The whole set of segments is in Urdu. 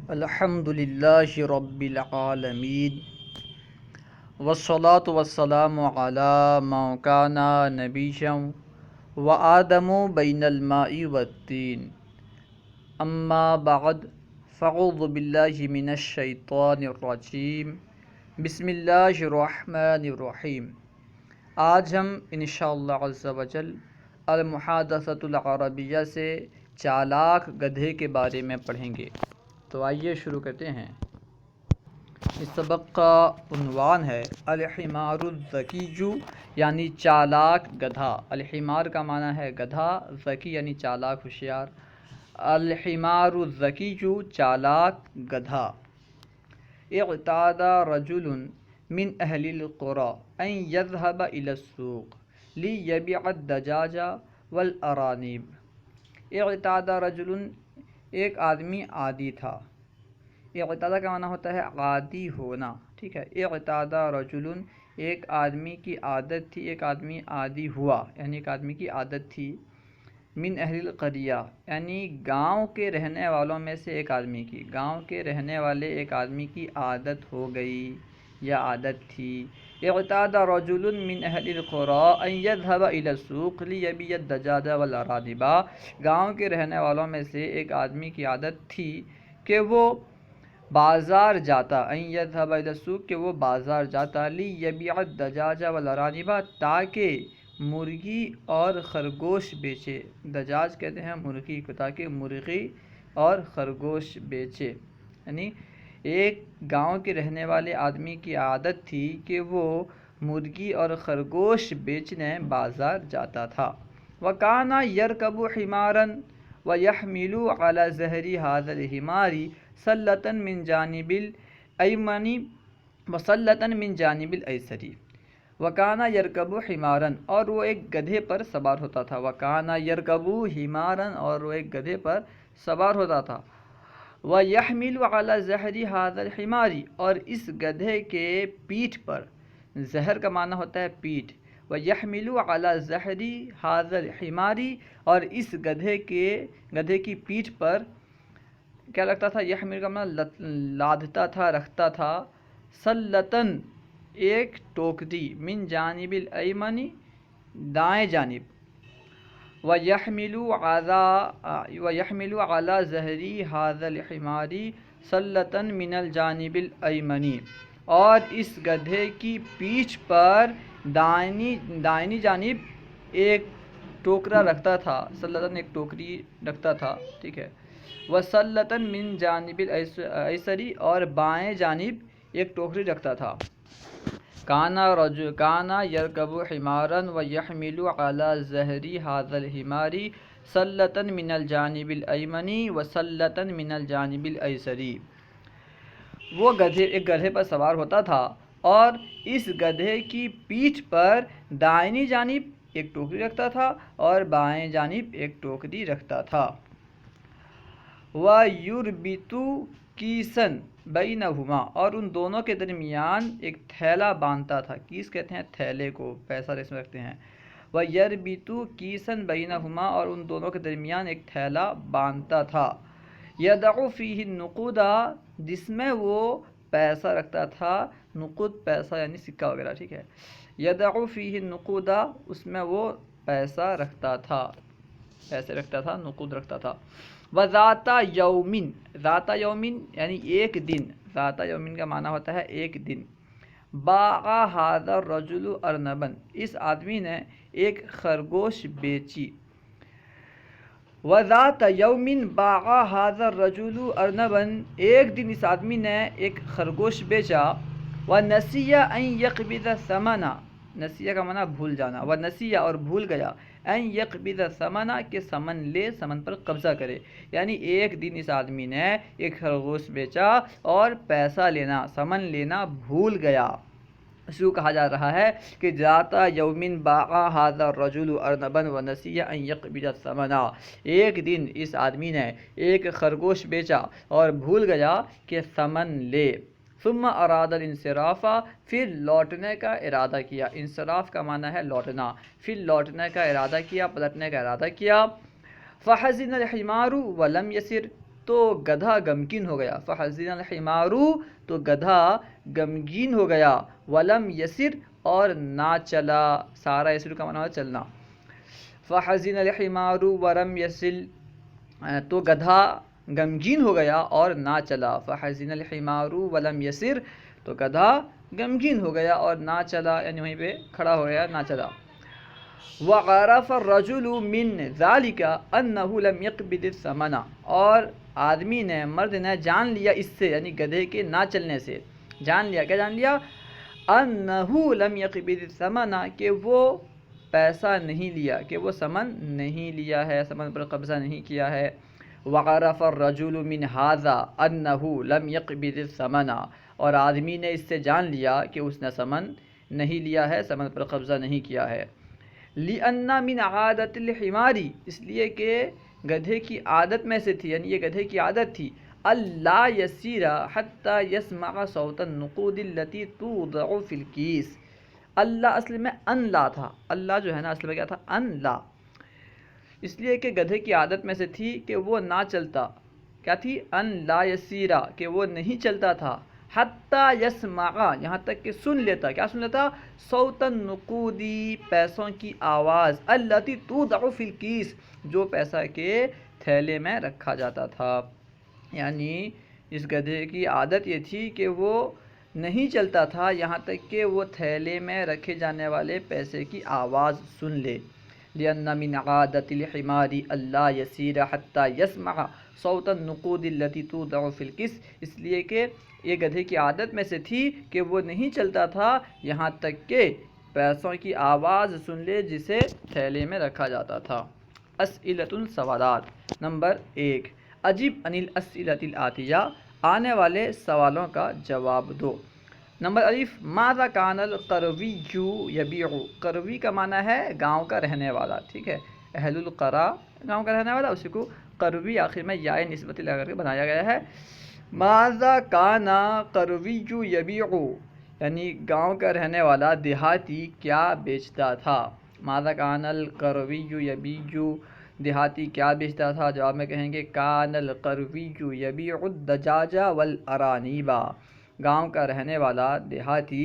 الحمد للہ رب العالمین والصلاة والسلام علی من کان نبیا وآدم بین الماء والطین اما بعد فاعوذ باللہ من الشیطان الرجیم بسم اللہ الرحمن الرحیم۔ آج ہم انشاءاللہ عز وجل المحادثۃ العربیہ سے چالاک گدھے کے بارے میں پڑھیں گے۔ تو آئیے شروع کرتے ہیں۔ اس سبق کا عنوان ہے الحمار الذکی، یعنی چالاک گدھا۔ الحمار کا معنی ہے گدھا، ذکی یعنی چالاک ہوشیار۔ الحمار الذکی، چالاک گدھا۔ اعتاد رجل من اہل القری ان یذهب الى السوق لیبیع الدجاج والارانب۔ اعتاد رجل، ایک آدمی عادی تھا۔ اعتادہ کا معنی ہوتا ہے عادی ہونا، ٹھیک ہے۔ اعتادہ رجل، ایک آدمی کی عادت تھی، ایک آدمی عادی ہوا، یعنی ایک آدمی کی عادت تھی۔ من اہل القریہ، یعنی گاؤں کے رہنے والوں میں سے ایک آدمی کی، گاؤں کے رہنے والے ایک آدمی کی عادت ہو گئی یا عادت تھی۔ اعتاد رجل من اہل القری ان یذهب الى السوق لیبیع الدجاج والارانب۔ گاؤں کے رہنے والوں میں سے ایک آدمی کی عادت تھی کہ وہ بازار جاتا، ان یذهب الى السوق، کہ وہ بازار جاتا، لیبیع الدجاج والارانب، تاکہ مرغی اور خرگوش بیچے۔ دجاج کہتے ہیں مرغی کو، تاکہ مرغی اور خرگوش بیچے۔ یعنی ایک گاؤں کے رہنے والے آدمی کی عادت تھی کہ وہ مرغی اور خرگوش بیچنے بازار جاتا تھا۔ وَكَانَ يَرْكَبُ حِمَارًا وَيَحْمِلُ عَلَى ظَهْرِ هَذَا الْحِمَارِ سَلَّةً مِنْ جَانِبِ الْأَيْمَنِ وَسَلَّةً مِنْ جَانِبِ الْأَيْسَرِ۔ وَكَانَ يَرْكَبُ حِمَارًا، اور وہ ایک گدھے پر سوار ہوتا تھا۔ وَكَانَ يَرْكَبُ حِمَارًا، اور وہ ایک گدھے پر سوار ہوتا تھا۔ وَيَحْمِلُ عَلَى ظَهْرِ هَذَا الْحِمَارِ، اور اس گدھے کے پیٹھ پر، زہر کا معنی ہوتا ہے پیٹھ۔ وَيَحْمِلُ عَلَى ظَهْرِ هَذَا الْحِمَارِ، اور اس گدھے کی پیٹھ پر کیا رکھتا تھا؟ یحمل کا معنی لادھتا تھا، رکھتا تھا۔ سلطن، ایک ٹوکری، من جانب الایمن، دائیں جانب۔ وَيَحْمِلُ عَلَى ظَهْرِ هَذَا الْحِمَارِ سَلَّةً مِنَ الْجَانِبِ الْأَيْمَنِ، اور اس گدھے کی پیٹھ پر دائنی جانب ایک ٹوکرا رکھتا تھا۔ سلطن، ایک ٹوکری رکھتا تھا، ٹھیک ہے۔ وَسَلَّةً مِنْ جَانِبِ الْأَيْسَرِ، اور بائیں جانب ایک ٹوکری رکھتا تھا۔ کانا یرکب حمارا ویحمل علی ظہری هذا الحمار سلة من الجانب الایمن وسلة من الجانب الایسر۔ وہ ایک گدھے پر سوار ہوتا تھا اور اس گدھے کی پیٹھ پر دائنی جانب ایک ٹوکری رکھتا تھا اور بائیں جانب ایک ٹوکری رکھتا تھا۔ وَيُرْبِطُ كِيسًا بَيْنَهُمَا، اور ان دونوں کے درمیان ایک تھیلا باندھتا تھا۔ کیس کہتے ہیں تھیلے کو، پیسہ اس میں رکھتے ہیں۔ وَيَرْبِطُ كِيسًا بَيْنَهُمَا، اور ان دونوں کے درمیان ایک تھیلا باندھتا تھا۔ يَدَعُ فِيهِ النُّقُودَ، جس میں وہ پیسہ رکھتا تھا۔ نقود پیسہ یعنی سکہ وغیرہ، ٹھیک ہے۔ يَدَعُ فِيهِ النُّقُودَ، اس میں وہ پیسہ رکھتا تھا، پیسے رکھتا تھا، نقود رکھتا تھا۔ وَذَاتَ يَوْمٍ، ذات یومن یعنی ایک دن، ذات یومن کا معنی ہوتا ہے ایک دن۔ باع هذا الرجل ارنبا، اس آدمی نے ایک خرگوش بیچی۔ وَذَاتَ يَوْمٍ باع هذا الرجل ارنبا، ایک دن اس آدمی نے ایک خرگوش بیچا۔ وَنَسِيَ أَن يَقْبِضَ الثَّمَنَ، نسیہ کا معنی بھول جانا، وَنَسِيَ، اور بھول گیا، أَن يَقْبِضَ الثَّمَنَ، کہ سمن لے، سمن پر قبضہ کرے۔ یعنی ایک دن اس آدمی نے ایک خرگوش بیچا اور پیسہ لینا، سمن لینا بھول گیا۔ اس کو کہا جا رہا ہے کہ ذات یومن باع هذا الرجل ارنبا ونسي ان يقبض الثمن، ایک دن اس آدمی نے ایک خرگوش بیچا اور بھول گیا کہ ثمن لے۔ ثم اراد الانصراف، پھر لوٹنے کا ارادہ کیا۔ انصراف کا معنی ہے لوٹنا، پھر لوٹنے کا ارادہ کیا، پلٹنے کا ارادہ کیا۔ فحزن الحمار ولم يسر، تو گدھا غمگین ہو گیا. فحزن الحمار تو گدھا غمگین ہو گیا. ولم یسر اور نہ چلا. سارا یسر کا معنی ہے چلنا. فحزن الحمار ولم یسل تو گدھا غمگین ہو گیا اور نہ چلا. فحزن الحمار ولم یسر تو گدھا غمگین ہو گیا اور نہ چلا، یعنی وہیں پہ کھڑا ہو گیا، نہ چلا. وعرف الرجل من ذلك انه لم يقبض الثمن اور آدمی نے، مرد نے جان لیا اس سے، یعنی گدھے کے نہ چلنے سے جان لیا. کیا جان لیا؟ انه لم يقبض الثمن کہ وہ پیسہ نہیں لیا، کہ وہ ثمن نہیں لیا ہے، ثمن پر قبضہ نہیں کیا ہے. وعرف الرجل من هذا انه لم يقبض الثمن اور آدمی نے اس سے جان لیا کہ اس نے ثمن نہیں لیا ہے، ثمن پر قبضہ نہیں کیا ہے. لِأَنَّ مِنْ عَادَةِ الْحِمَارِ اس لیے کہ گدھے کی عادت میں سے تھی، یعنی یہ گدھے کی عادت تھی، اللہ یسیرا حتی یسمع صوت النقود التي توضع فی الکیس. اللہ اصل میں ان لا تھا، اللہ جو ہے نا اصل میں کیا تھا؟ ان لا. اس لیے کہ گدھے کی عادت میں سے تھی کہ وہ نہ چلتا. کیا تھی؟ ان لا یسیرا کہ وہ نہیں چلتا تھا. حتی یسمع یہاں تک کہ سن لیتا. کیا سن لیتا؟ صوت النقودی پیسوں کی آواز، التی توضع فی الکیس جو پیسہ کے تھیلے میں رکھا جاتا تھا. یعنی اس گدھے کی عادت یہ تھی کہ وہ نہیں چلتا تھا یہاں تک کہ وہ تھیلے میں رکھے جانے والے پیسے کی آواز سن لے. لِأَنَّ مِنْ عَادَةِ الْحِمَارِ أَلَّا يَسِيرَ حَتَّى يَسْمَعَ صَوْتَ النُّقُودِ الَّتِي تُوضَعُ فِي الْكِسِّ اس لیے کہ یہ گدھے کی عادت میں سے تھی کہ وہ نہیں چلتا تھا یہاں تک کہ پیسوں کی آواز سن لے جسے تھیلے میں رکھا جاتا تھا. اسئلۃ سوالات. نمبر 1 اجب عن الاسئلۃ الآتیہ آنے والے سوالوں کا جواب دو. نمبر الف ماذا کان القروی یبیع. قروی کا معنی ہے گاؤں کا رہنے والا، ٹھیک ہے، اہل القرا گاؤں کا رہنے والا، اسی کو قروی آخر میں یا نسبت لگا کر کے بنایا گیا ہے. ماذا کان قروی یبیع یعنی گاؤں کا رہنے والا دیہاتی کیا بیچتا تھا. ماذا کان القروی یبیع دیہاتی کیا بیچتا تھا؟ جواب میں کہیں گے کان القروی یبیع الدجاج والارانیب. گاؤں کا رہنے والا دیہاتی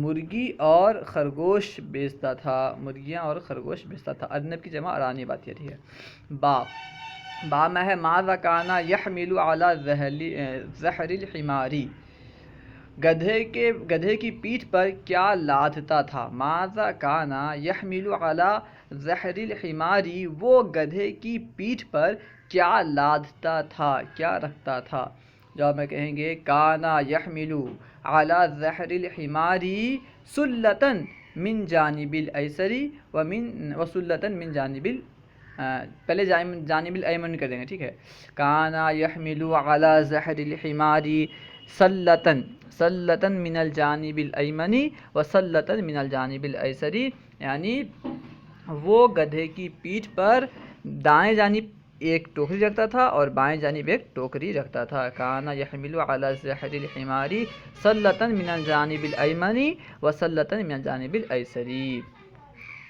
مرغی اور خرگوش بیچتا تھا، مرغیاں اور خرگوش بیچتا تھا. ارنب کی جمع ارانیب آتی ہے، ٹھیک ہے. با میں ہے ماذا کان یحمل علی ظہر الحمار گدھے کی پیٹھ پر کیا لادتا تھا. ماذا کان یحمل علی ظہر الحمار وہ گدھے کی پیٹھ پر کیا لادتا تھا، کیا رکھتا تھا. جواب میں کہیں گے کانا یحمل علی ظہر الحمار سلۃ من جانب الایسر وسلۃ من جانب پہلے جانب الایمن کر دیں گے، ٹھیک ہے. کانا یحمل علی ظہر الحمار سلۃ من الجانب الایمن وسلۃ من الجانب الایسر یعنی وہ گدھے کی پیٹھ پر دائیں جانب ایک ٹوکری رکھتا تھا اور بائیں جانب ایک ٹوکری رکھتا تھا. کانا یحمل علی ظہر الحمار سلۃ من الجانب الایمن وسلۃ من الجانب الایسر.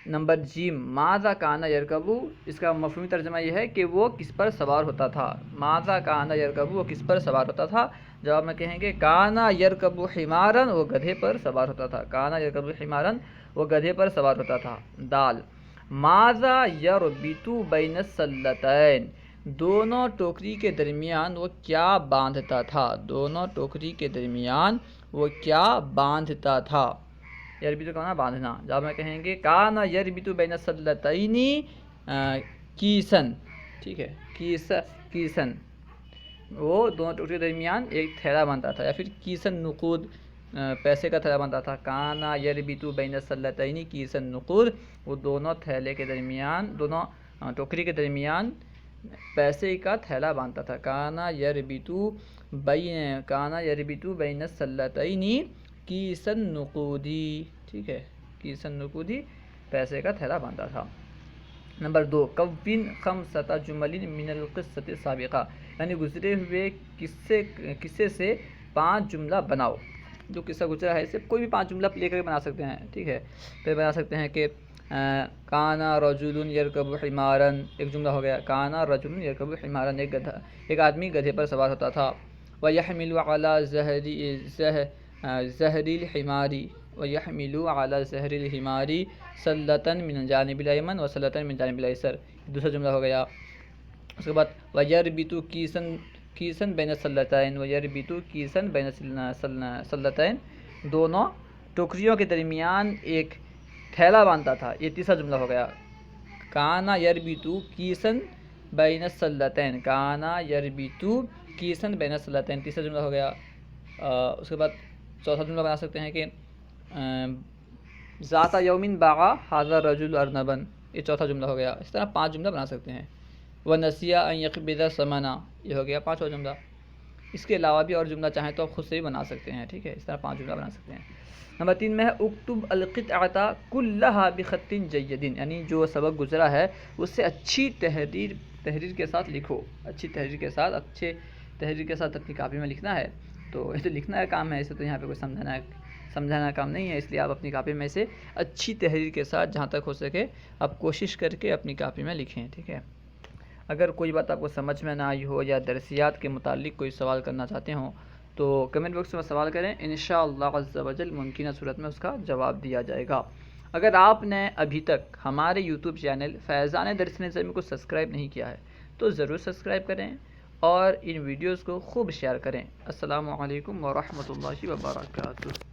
نمبر جیم ماذا کانا یرکب اس کا مفہومی ترجمہ یہ ہے کہ وہ کس پر سوار ہوتا تھا. ماذا کانا یرکب وہ کس پر سوار ہوتا تھا. جواب میں کہیں گے کانا یرکب حمارا وہ گدھے پر سوار ہوتا تھا. کانا یرکب حمارا وہ گدھے پر سوار ہوتا تھا. دال ماذا یربط بین السلتین دونوں ٹوکری کے درمیان وہ کیا باندھتا تھا. دونوں ٹوکری کے درمیان وہ کیا باندھتا تھا. یربط کا معنی باندھنا. جب میں کہیں گے کانا یربط بین السلتین کیسن، ٹھیک ہے، کیسن وہ دونوں ٹوکری کے درمیان ایک تھیلا باندھتا تھا، یا پھر کیسن نقود پیسے کا تھیلا باندھتا تھا. کانا یربط بین السلتین کیسن نقود وہ دونوں تھیلے کے درمیان، دونوں ٹوکری کے درمیان پیسے کا تھیلا باندھتا تھا. کانا یربط بین السلتین کیسن نقودی، ٹھیک ہے، کیسن نقودی پیسے کا تھیلا باندھتا تھا. نمبر 2 کون خمسۃ جمل من القصۃ السابقہ یعنی گزرے ہوئے قصے سے 5 جملہ بناؤ. جو قصہ گزرا ہے اسے کوئی بھی 5 جملہ لے کر بنا سکتے ہیں، ٹھیک ہے. پھر بنا سکتے ہیں کہ کانا رجل یرکب حمارا، ایک جملہ ہو گیا کانا رجل یرکب حمارا، ایک آدمی گدھے پر سوار ہوتا تھا. وَيَحْمِلُ عَلَى زَهْرِ الْحِمَارِ وَيَحْمِلُ عَلَى زَهْرِ الْحِمَارِ سَلَّةً مِنَ الْجَانِبِ الْأَيْمَنِ وَسَلَّةً مِنَ الْجَانِبِ الْأَيْسَرِ، دوسرا جملہ ہو گیا. اس کے بعد وَيَرْبِطُ کِیسًا بَيْنَ السَّلَّتَيْنِ وَيَرْبِطُ کِیسًا بَيْنَ السَّلَّتَيْنِ، دونوں ٹوکریوں کے درمیان ایک تھیلا باندھتا تھا. یہ تیسرا جملہ ہو گیا. کانا یربطو کیسن بین السلتین، کانا یربطو کیسن بین السلتین، تیسرا جملہ ہو گیا. اس کے بعد چوتھا جملہ بنا سکتے ہیں کہ ذات یومن باغا ھذا الرجل ارنبا، یہ چوتھا جملہ ہو گیا. اس طرح 5 جملہ بنا سکتے ہیں. ونسیا ان یقبض ثمنا، یہ ہو گیا 5واں جملہ. اس کے علاوہ بھی اور جملہ چاہیں تو آپ خود سے بھی بنا سکتے ہیں. ٹھیک ہے، اس طرح 5 جملہ بنا سکتے ہیں. نمبر 3 میں ہے اکتب القطعۃ کلھا بخط جید، یعنی جو سبق گزرا ہے اس سے اچھی تحریر کے ساتھ لکھو. اچھی تحریر کے ساتھ اپنی کاپی میں لکھنا ہے. تو یہ تو لکھنا ہے کام ہے، اسے تو یہاں پہ کوئی سمجھانا کام نہیں ہے. اس لیے آپ اپنی کاپی میں سے اچھی تحریر کے ساتھ جہاں تک ہو سکے آپ کوشش کر کے اپنی کاپی میں لکھیں. ٹھیک ہے، اگر کوئی بات آپ کو سمجھ میں نہ آئی ہو یا درسیات کے متعلق کوئی سوال کرنا چاہتے ہوں تو کمنٹ باکس میں سوال کریں، انشاءاللہ عز و جل ممکنہ صورت میں اس کا جواب دیا جائے گا. اگر آپ نے ابھی تک ہمارے یوٹیوب چینل فیضان درس نظمی کو سبسکرائب نہیں کیا ہے تو ضرور سبسکرائب کریں اور ان ویڈیوز کو خوب شیئر کریں. السلام علیکم ورحمۃ اللہ وبرکاتہ.